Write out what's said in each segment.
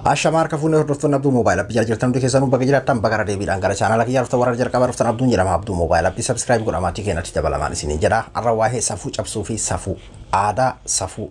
Ashamar ka fuune hordoftoon abduu moobaayil appii jala jirtan hundi keessanuu bakka jiraattan bakka deebiidhaan gara chaanala kiyyaa dhuftan warra jalqabaa dhuftan abduun jedhama abduu moobaayil appii subscribe godhaa maatii keenyatti dabalamaan isiniin jedha har'a waa'ee safuu cabsuu fi safuu aadaa safuu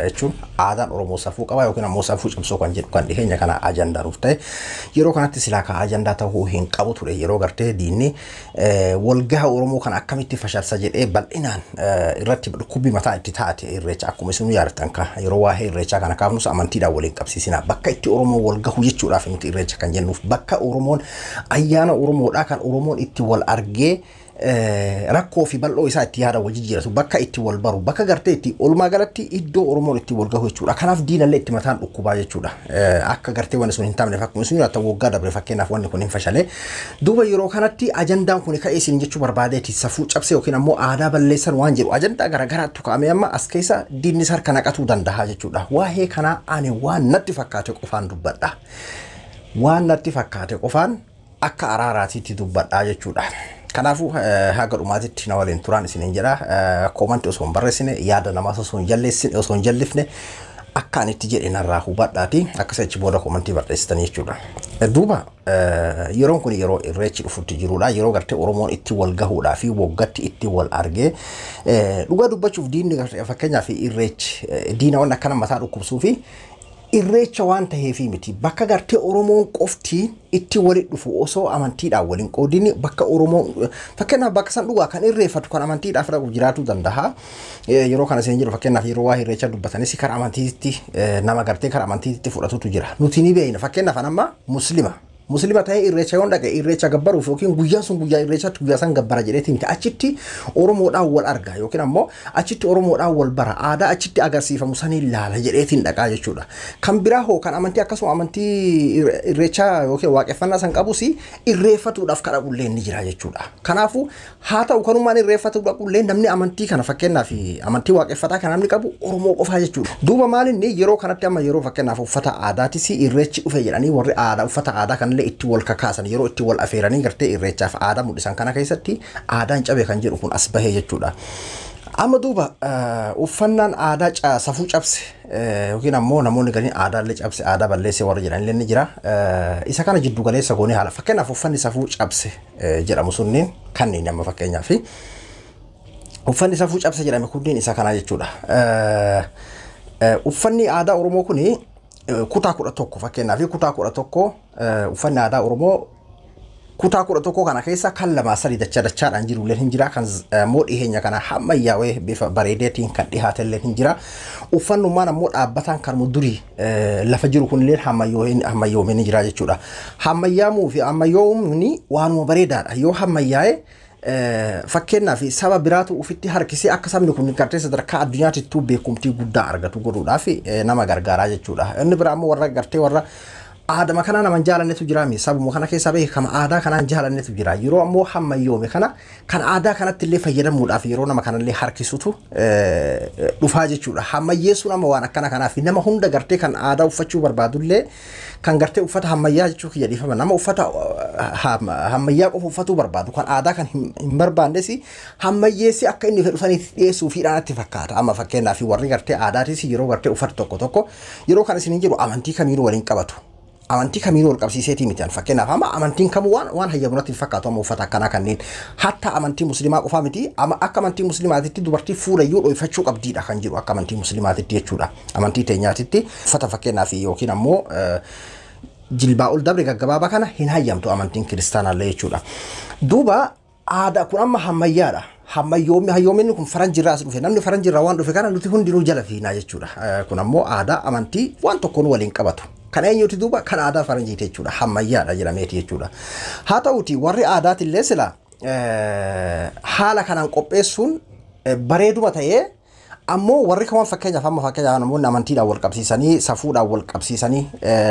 jechuun aadaan oromoo safuu qaba yookiin ammoo safuu cabsuu kan jedhu kan dhiheenya kana ajandaa nuuf ta'e yeroo kanatti silaa ka ajandaa ta'uu hin qabu ture yeroo gartee diinni walgaha oromoo kan akkamitti fashalsa jedhee bal'inaan irratti dhukkubii mataa itti taate irreecha akkuma isin yaadatan ka yeroo waa'ee irreecha kana kaafnus amantiidhaan waliin qabsiisina bakka itti oromoo walgahu jechuudhaaf miti irreecha kan jennuuf bakka oromoon ayyaana oromoodhaa kan oromoon itti wal argee rakkoo fi bal'oo isaa itti yaada wal jijjiiratu bakka itti wal baru bakka gartee itti olumaa galatti iddoo oromoon itti wal gahu jechuudha kanaaf diinallee itti mataan dhukkubaa jechuudha akka gartee wanni sun hin taane fakkuma sun yaata waggaa dabre fakkeenyaaf wanni kun hin fashalee duuba yeroo kanatti ajandaan kun ka'ee isin jechuu barbaadeeti safuu cabsee yookiin ammoo aadaa balleessan waan jedhu ajandaa garagaraatti kaa'ame amma as keessa diinni harka naqatuu danda'a jechuudha waa'ee kanaa ani waan natti fakkaate qofaan dubbadha waan natti fakkaate qofaan akka araaraatiitti dubbadha jechuudha. Kanaafu haga dhumaatitti na waliin turaan isiniin jedha koomantii osoo hin barreessine yaada namaas osoo hin jallifne akka ani itti jedhe narraa hubadhaati akkasa achi booda koomantii barreessitanii jechuudha. Duuba yeroon kun yeroo irreechi dhufutti jirudha yeroo gartee oromoon itti wal gahuudhaa fi waggatti itti wal argee dhugaa dubbachuuf diinni fakkeenyaaf irreechi diina waan akkana mataa dhukkubsuu fi irreecha waan ta'eef miti bakka gartee oromoon qofti itti walitti dhufu osoo amantiidhaan waliin qoodini bakka oromoon fakkeenyaaf bakka san dhugaa kan irreeffatu kan amantiidhaaf dhaqu jiraatu danda'a yeroo kana isin jiru fakkeenyaaf yeroo waa irreecha dubbatanis kan amantiitti nama gartee kan amantiitti fudhatutu jira nuti ni beeyna fakkeenyaaf amma muslima ta'ee irreecha yoon dhaqe irreecha gabbaruuf yookiin guyyaan sun guyyaa irreechaatti guyyaa san gabbara jedheeti miti achitti oromoodhaan wal arga yookiin ammoo achitti oromoodhaan wal bara aadaa achitti agarsiifamu sanii ilaala jedheetiin dhaqaa jechuudha kan biraa hoo kan amantii akkasuma amantii irreecha yookiin waaqeffannaa san qabus irreeffatuudhaaf kan dhaqullee ni jira jechuudha kanaafu haa ta'u kanummaan irreeffatu dhaqullee namni amantii kana fakkeenyaaf amantii waaqeffataa kan namni qabu oromoo qofaa jechuudha duuba maalinni yeroo kanatti amma yeroo fakkeenyaaf uffata aadaatis irreechi dhufe jedhanii warri aadaa uffata aadaa kan itti wal kakaasan yeroo itti wal afeeranii gartee irreechaaf aadaa mul'isan kana keessatti aadaan cabee kan jedhu kun as bahee jechuudha. Amma duuba uffannaan aadaa safuu cabse yookiin ammoo namoonni galiin aadaallee cabse aadaa balleessee warra jedhanillee ni jira isa kana jiddu galeessa goonee haala fakkeenyaaf uffanni safuu cabse jedhamu sunniin kanneen amma fakkeenyaaf uffanni safuu cabse jedhame kunniin isa kana jechuudha. Uffanni aadaa oromoo kuni kutaa kudha tokko fakkeenyaaf kutaa kudha tokko uffanni aadaa oromoo kutaa kudha tokko kana keessa kan lama sadii dachaadhaan jirullee hin jira kan moo dhiheenya kana hammayyaawee bifa bareedeetiin kan dhihaatellee hin jira uffannummaan ammoo dhaabbataan kan mudurii lafa jiru kunillee hammayyoomee ni jira jechuudha hammayyaamuu fi hammayyoomni waanuma bareedaadha yoo hammayyaa'e fakkeenyaaf saba biraatu ufitti harkisee akka sabni kun gartee sadarkaa addunyaatti beekumtii guddaa argatu godhuudhaaf nama gargaaraa jechuudha inni biraa ammoo warra gartee warra aadama kana nama jaalannetu jira mi sabuma kana keessa beekama aadaa kanaan jaalannetu jira yeroo ammoo hammayyoome kana kan aadaa kanatti illee fayyadamuudhaaf yeroo nama kanallee harkisutu dhufaa jechuudha hammayyeessuun amma waan akkana kanaaf nama hunda gartee kan aadaa uffachuu barbaadullee kan gartee uffata hammayyaa jechuu kiyya dhiifama nama uffata hammayyaa qofa uffatuu barbaadu kan aadaa kan hin barbaannes hammayyeessi akka inni fedhu saniif dhiyeessuu fi dhaanatti fakkaata amma fakkeenyaaf warri gartee aadaatis yeroo gartee uffata tokko yeroo kan isin jiru amantii kamiinuu waliin qabatu amantii kamiinuu wal qabsiiseetii miti fakkeenyaaf amma amantiin kamuu waan hayyamunatti fakkaatu amma uffata akkanaa kanneen hatta amantii musliimaa qofaa miti akka amantii musliimaatitti dubartii fuulayyuu dhoofachuu qabdiidha kan jiru akka amantii musliimaatitti jechuudha amantii teenyaatitti uffata fakkeenyaaf yookiin ammoo jilbaa ol dabre gaggabaabaa kana hin hayyamtu amantiin kiristaanaallee jechuudha duuba aadaa kun amma hammayyaadha hayyoominni kun faranjirraa as dhufe namni faranjirraa waan dhufe kana nuti hundinuu jala fiinaa jechuudha kun ammoo aadaa amantii waan tokkoon waliin qabatu kan eenyuti duuba kan aadaa faranjiiti jechuudha hammayyaadha jedhameeti jechuudha haa ta'uti warri aadaatillee sila haala kanaan qopheessuun bareeduma ta'ee ammoo warri kan fakkeenyaaf amma fakkeenyaaf namoonni amantiidhaan wal qabsiisanii safuudhaan wal qabsiisanii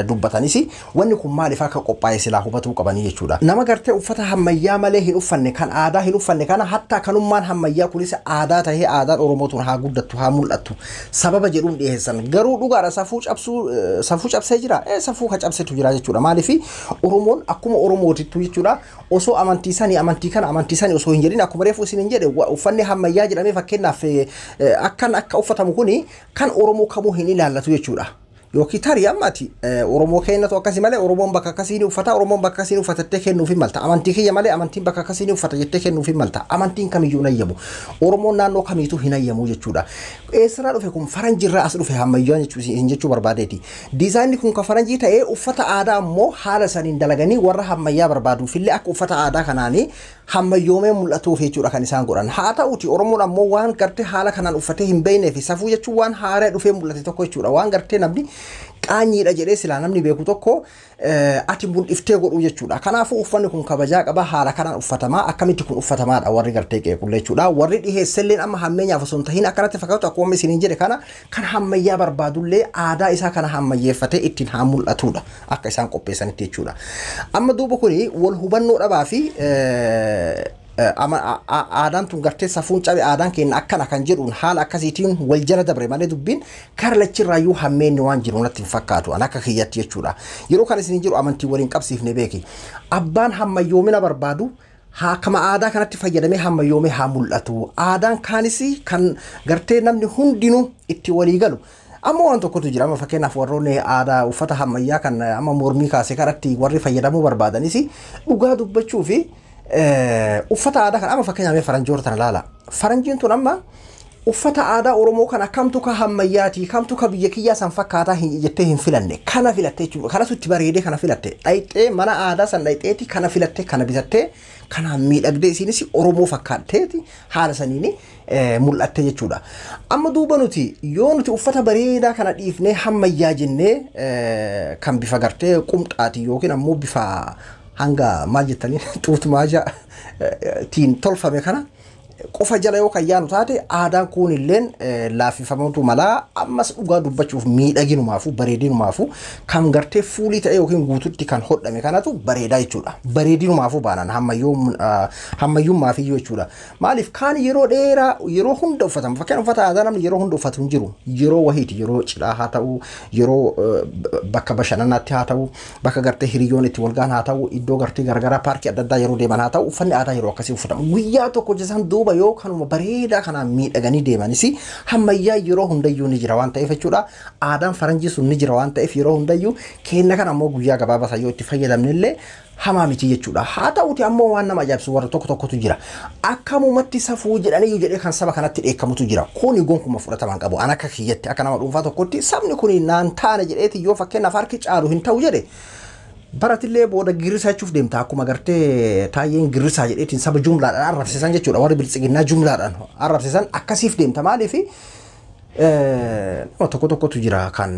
dubbatanis wanni kun maaliif akka qophaa'e silaa hubatuu qabanii jechuudha nama gartee uffata hammayyaa malee hin uffanne kan aadaa hin uffanne kana hatta kanummaan hammayyaa kunis aadaa ta'ee aadaan oromootuun haa guddattu haa mul'attu sababa jedhuun dhiyeessan garuu dhugaadha safuu cabsee jira safuu ka cabsetu jira jechuudha maaliif oromoon akkuma oromootittu jechuudha osoo amantii sanii osoo hin jedhin akkuma reefu isin hin jedhe uffanni hammayyaa jedhamee fakkeenyaaf akka uffatamu kuni kan oromoo kamuu hin ilaallatu jechuudha yookiin tarii ammati oromoo keenyatu akkasii malee oromoon bakka akkasii uffata oromoon bakka akkasii uffatattee kennuuf hin malta amantii kiyya malee amantiin bakka akkasii uffata jettee kennuuf hin malta amantiin kamiyyuu hin ayyamu oromoon naannoo kamiitu hin ayyamu jechuudha eessarraa dhufe kun faranjiirraa as dhufe hammayyaan jechuu barbaadeeti diizaayinni kun kan faranjii ta'ee uffata aadaa ammoo haala saniin dalaganii warra hammayyaa barbaaduufillee akka uffata aadaa kanaanii hammayyoomee mul'atuuf jechuudha kan isaan godhan haa ta'uuti oromoon ammoo waan gartee haala kanaan uffatee hin beeknee fi safuu jechuun waan haaraa dhufee mul'ate tokko jechuudha waan gartee namni qaanyiidha jedhee silaa namni beeku tokko ati mul'iftee godhuu jechuudha kanaafuu uffanni kun kabajaa qaba haala kanaan uffatamaa akkamitti kun uffatamaadha warri gartee qeequlle jechuudha warri dhiheesselleen amma hammeenyaaf osoo hin tahin akkanatti fakkaatu akkuma isiniin jedhe kana kan hammayyaa barbaadullee aadaa isaa kana hammayyeeffatee ittiin haa mul'atudha akka isaan qopheessanitti jechuudha amma duuba kuni wal hubannoo dhabaa fi aadaan tun gartee safuun cabe aadaan keenya akkana kan jedhuun haala akkasiitiin wal jala dabre malee dubbiin karlachirraayyuu hammeenni waan jiru natti hin fakkaatu an akka kiyyatti jechuudha yeroo kan isin jiru amantii waliin qabsiifne beeki abbaan hammayyoomina barbaadu kama aadaa kanatti fayyadamee hammayyoomee haa mul'atu aadaan kaanis kan gartee namni hundinuu itti walii galu amma waan tokkotu jira amma fakkeenyaaf warroonni aadaa uffata hammayyaa kan amma mormii kaasee kanatti warri fayyadamuu barbaadanis dhugaa dubbachuu fi uffata aadaa kan amma fakkeenyaaf faranjoota tana laala faranjiin tun amma uffata aadaa oromoo kana kamtu ka hammayyaati kamtu ka biyya kiyyaa san fakkaataa jettee hin filanne kana filatte jechuudha kanatu itti bareedee kana filatte dhayxee mana aadaa san dhayxeeti kana filatte kana bitattee kana miidhagdee isinis oromoo fakkaatteeti haala saniini mul'atte jechuudha amma duuba nuti yoo nuti uffata bareedaa kana dhiifnee hammayyaa jennee kan bifa gartee qumxaati yookiin ammoo bifa hanga maal jettanii xuutmaaja tiin tolfame kana qofa jala yoo kayyaanu taate aadaan kun illeen laafifamatu malaa ammas dhugaa dubbachuuf miidhaginumaafu bareedinumaafu kan gartee fuulii ta'e yookiin guututti kan hodhame kanatu bareedaa jechuudha bareedinumaafu baanan hammayyummaaf iyyuu jechuudha maaliif kaan yeroo dheeraa yeroo hunda uffatamu fakkeen uffata aadaa namni yeroo hunda uffatu hin jiru yeroo wahiiti yeroo cidhaa haa ta'u yeroo bakka bashannanaatti haa ta'u bakka gartee hiriyoon itti walgaan haa ta'u iddoo gartee gargaraa paarkii adda addaa yeroo deeman haa ta'u uffanni aadaa yeroo akkasii uffatamu guyyaa tokko jesan duuba yoo kanuma bareedaa kana miidhaganii deemanis hammayyaa yeroo hundayyuu ni jira waan ta'eef jechuudha aadaan faranjii sun ni jira waan ta'eef yeroo hundayyuu kenna kana ammoo guyyaa gabaabaa yoo itti fayyadamne illee hamaa miti jechuudha haa ta'uti ammoo waan nama ajaa'ibsu warra tokkotu jira akkamumatti safuu jedhanii jedhee kan saba kanatti dheekkamutu jira kuni gonkumaa fudhataman qabu an akka kiyyatti akka nama dhuunfaa tokkotti sabni kuni naan taane jedheeti yoo fakkeenyaaf harki caalu hin ta'u jedhe baratillee booda girrisaa jechuuf deemta akkuma gartee taayyeen girrisaa jedheetiin saba jumlaadhaan arrabsiisan jechuudha warri biltsiginnaa jumlaadhaan arrabsiisan akkasiif deemta maaliifi tokkotu jira kan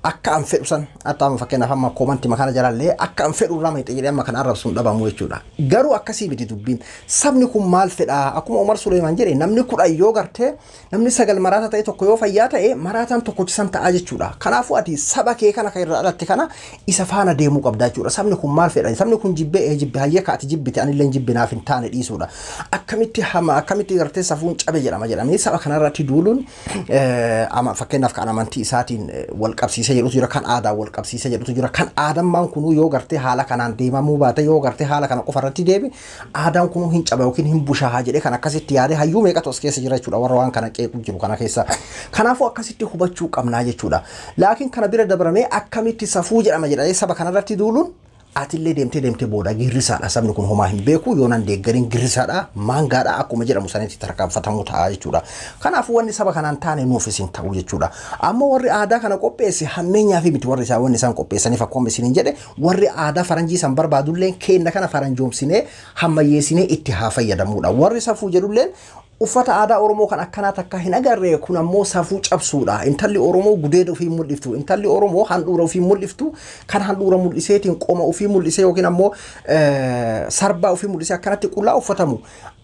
akka an fedhu san attaan fakkeenyaaf amma koomantii makana jalaallee akka an fedhu irraa maayite jedhee amma kan arrabsuun dhabamu jechuudha garuu akkasii miti dubbiin sabni kun maal fedha akkuma Umar Suleymaan jedhe namni kudhan yoo gartee namni 9 maraata ta'e tokko yoo fayyaa ta'e maraataan tokkochisan ta'a jechuudha kanaafuu ati saba kee kana kan irraa alatti kana isa faana deemuu qabda jechuudha sabni kun maal fedha sabni kun jibbe hayya ati jibbite anillee jibbinaaf hin taane dhiisuudha akkamitti gartee safuun cabe jedhama jedhamee saba kanarratti duuluun ama fakkeenyaaf kan amantii isaatiin wal qabsiisee jedhutu jira kan aadaa wal qabsiisee jedhutu jira kan aadammaan kunu yoo gartee haala kanaan deemamuu baate yoo gartee haala kana qofarratti deebi aadaan kunu hin caba yookiin hin bushaa jedhee kan akkasitti yaade hayyuu meeqatu as keessa jira jechuudha warra waan kana qeequ jiru kana keessa kanaafuu akkasitti hubachuu qabnaa jechuudha laakiin kana bira dabaramee akkamitti safuu jedhama jedhee saba kanarratti duuluun atillee deemtee booda girrisaadha sabni kun homaa hin beeku yoo nan deeggariin girrisaadha maangaadha akkuma jedhamu sanitti tarkaanfatamu ta'a jechuudha kanaafuu wanni saba kanaan taane nuufis hin ta'u jechuudha amma warri aadaa kana qopheesse hammeenyaa fi miti warri wanni isaan qopheessaniif akkuma isiniin jedhe warri aadaa faranjii san barbaadulleen kenna kana faranjoomsinee hammayyeessinee itti haa fayyadamuudha warri safuu jedhulleen uffata aadaa oromoo kan akkanaa takka hin agarree kun ammoo safuu cabsuudha intalli oromoo gudeeda ofii mul'iftu intalli oromoo handhuura ofii mul'iftu kan handhuura mul'iseetiin qoma ofii mul'isee yookiin ammoo sarbaa ofii mul'isee akkanatti qullaa uffatamu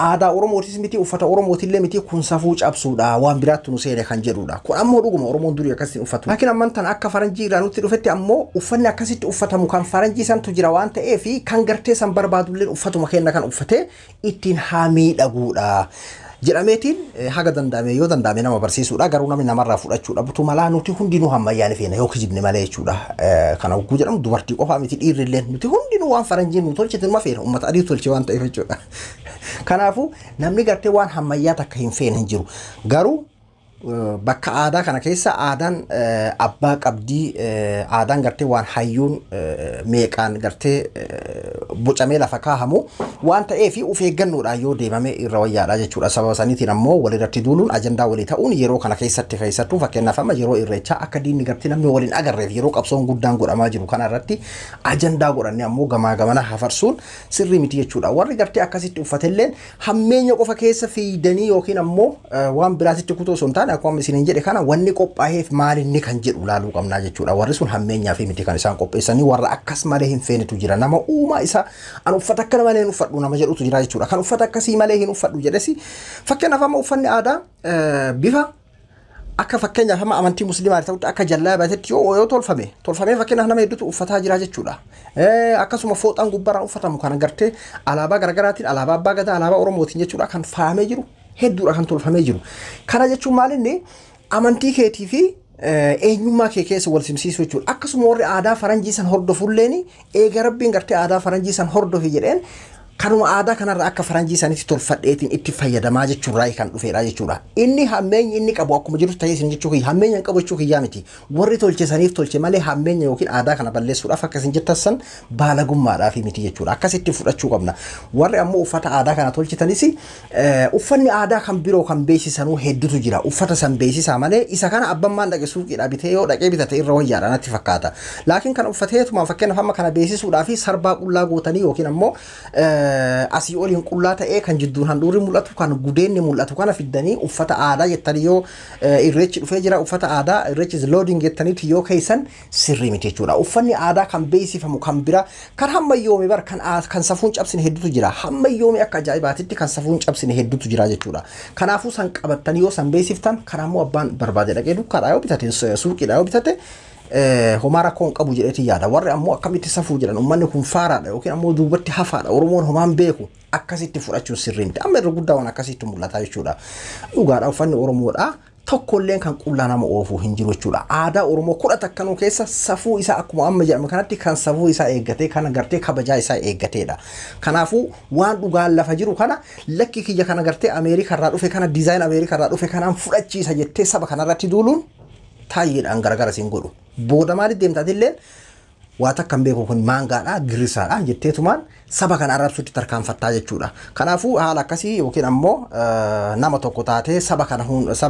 aadaa oromootis miti uffata oromootillee miti kun safuu cabsuudha waan biraatti nu seene kan jedhuudha kun ammoo dhuguma oromoon durii akkasitti uffatu laakiin amman tan akka faranjii irraa nutti dhufetti ammoo uffanni akkasitti uffatamu kan faranjii santu jira waan ta'eef kan gartee san barbaadulleen uffatuma kenna kan uffatee ittiin haa miidhaguudha jedhameetiin haga danda'ame yoo danda'ame nama barsiisuudha garuu namni namarraa fudhachuudha butu malaa nuti hundinuu hammayyaan feena yoo kijibne malee jechuudha kana hogguu jedhamu dubartii qofaa miti dhiirrillee nuti hundinuu waan faranjiin nu tolchite numa feena uummata adii tolche waan ta'eef jechuudha kanaafuu namni gartee waan hammayyaa takka hin feene hin jiru garuu bakka aadaa kana keessa aadaan abbaa qabdii aadaan gartee waan hayyuun meeqaan gartee bocamee lafa kaahamu waan ta'eef of eeggannoodhaan yoo deemame irra wayyaadha jechuudha. Sababa saniitiin ammoo walirratti duuluun ajandaa walii ta'uun yeroo kana keessattuu fakkeenyaaf amma yeroo irreechaa akka diinni gartee namni waliin agarreef yeroo qabsoon guddaan godhamaa jiru kana irratti ajandaa godhannee ammoo gamaa gamana hafarsuun sirrii miti jechuudha. Warri gartee akkasitti uffatelleen hammeenya qofa keessa fiidanii yookiin ammoo waan biraatitti kutoo sun taane akkuma isiniin jedhe kana wanni qophaa'eef maal inni kan jedhu laaluu qabnaa jechuudha. Warri sun hammeenyaa fi miti kan isaan qopheessanii warra akkas malee hin feenetu jira. Nama uumaa isa an uffata akkana malee hin uffadhu nama jedhutu jira jechuudha. Kan uffata akkasii malee hin uffadhu jedhesi fakkeenyaaf amma uffanni aadaa bifa akka fakkeenyaaf amma amantii musliimaa ta'utti akka jallaabaatti yoo tolfamee fakkeenyaaf nama hedduutu uffataa jira jechuudha. Akkasuma fooxaan gubbaraan uffatamu kan agartee alaabaa garaagaraatiin alaabaa abbaa gadaa alaabaa oromootiin jechuudha kan faayamee jiru hedduudha kan tolfamee jiru. Kana jechuun maalinni amantii keetii fi eenyummaa kee keessa wal simsiisuu jechuudha. Akkasuma warri aadaa faranjii san hordofulleen eega rabbiin gartee aadaa faranjii san hordofi jedheen kanuma aadaa kanarra akka faranjii sanitti tolfadheetiin itti fayyadamaa jechuudha kan dhufeedha jechuudha. Inni hammeenya inni qabu akkuma jiru ta'ee isin jechuudha hammeenya qabu jechuudha kiyyaa miti. Warri tolchesaniif tolche malee hammeenya yookiin aadaa kana balleessuudhaaf akkasiin jettassan baalagummaadhaaf miti jechuudha. Akkasitti fudhachuu qabna. Warri ammoo uffata aadaa kana tolchetanis uffanni aadaa kan biroo kan beeksisanuu hedduutu jira. Uffata san beeksisaa malee isa kana abbammaan dhaqe suuqiidhaa bitee yoo dhaqee bitate irra wayyaadha natti fakkaata. Laakiin kan uffateetuma fakkeenyaaf amma kana beeksisuudhaaf sarbaa qullaa gootanii yookiin ammoo asii oliin qullaa ta'ee kan jidduun handhuurri mul'atu kan gudeenni mul'atu kana fiddanii uffata aadaa jettanii yoo irreechi dhufee jira uffata aadaa irreechi loading jettaniiti yoo keessan sirrii miti jechuudha. Uffanni aadaa kan beeksifamu kan bira kan hammayyoome bar kan safuun cabsine hedduutu jira. Hammayyoome akka ajaa'ibaatitti kan safuun cabsine hedduutu jira jechuudha. Kanaafuu san qabattanii yoo san beeksiftan kanaammoo abbaan barbaade dhaqee dukkaadhaa yoo bitate suuqiidhaa yoo bitate homaara koon qabu jedheeti yaada. Warri ammoo akkamitti safuu jedhan ummanni kun faaraadha yookiin ammoo duubatti hafaadha Oromoon homaan beeku akkasitti fudhachuun sirrii miti. Amma irra guddaa waan akkasitti mul'ata jechuudha. Dhugaadha uffanni Oromoodha tokkolleen kan qullaa nama oofuu hin jiru jechuudha. Aadaa Oromoo kudha takkanuu keessa safuu isaa akkuma amma jedhamu kanatti kan safuu isaa eeggatee kan gartee kabajaa isaa eeggateedha. Kanaafuu waan dhugaan lafa jiru kana lakki kiyya kana gartee Ameerikarraa dhufe kana diizaayin Ameerikarraa dhufe kanaan fudhachiisa jettee saba kanarratti duuluun taayyeedhaan garagara siin godhu. Booda maaliif deemtaatillee waa takkan beeku kun maangaadha girisaadha jetteetumaan saba kana arrabsuutti tarkaanfattaa jechuudha. Kanaafuu haala akkasii yookiin ammoo nama tokko taatee saba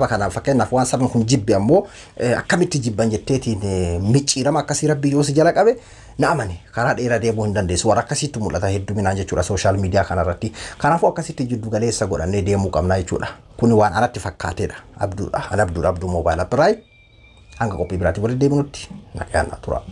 kana fakkeenyaaf waan sabni kun jibbe ammoo akkamitti jibban jetteetiin micciirama akkasii rabbi yoo si jala qabe na amane karaa dheeraa deemuu hin dandeessu. Warra akkasitti mul'ata hedduminaan jechuudha sooshaal miidiyaa kanarratti. Kanaafuu akkasitti jiddu galeessa godhannee deemuu qabna jechuudha. Kun waan anatti fakkaateedha. Abduudha. An abduudha abduu moobaayila biraay hanga qophii biraatti walitti deebinutti naqaannaa tura.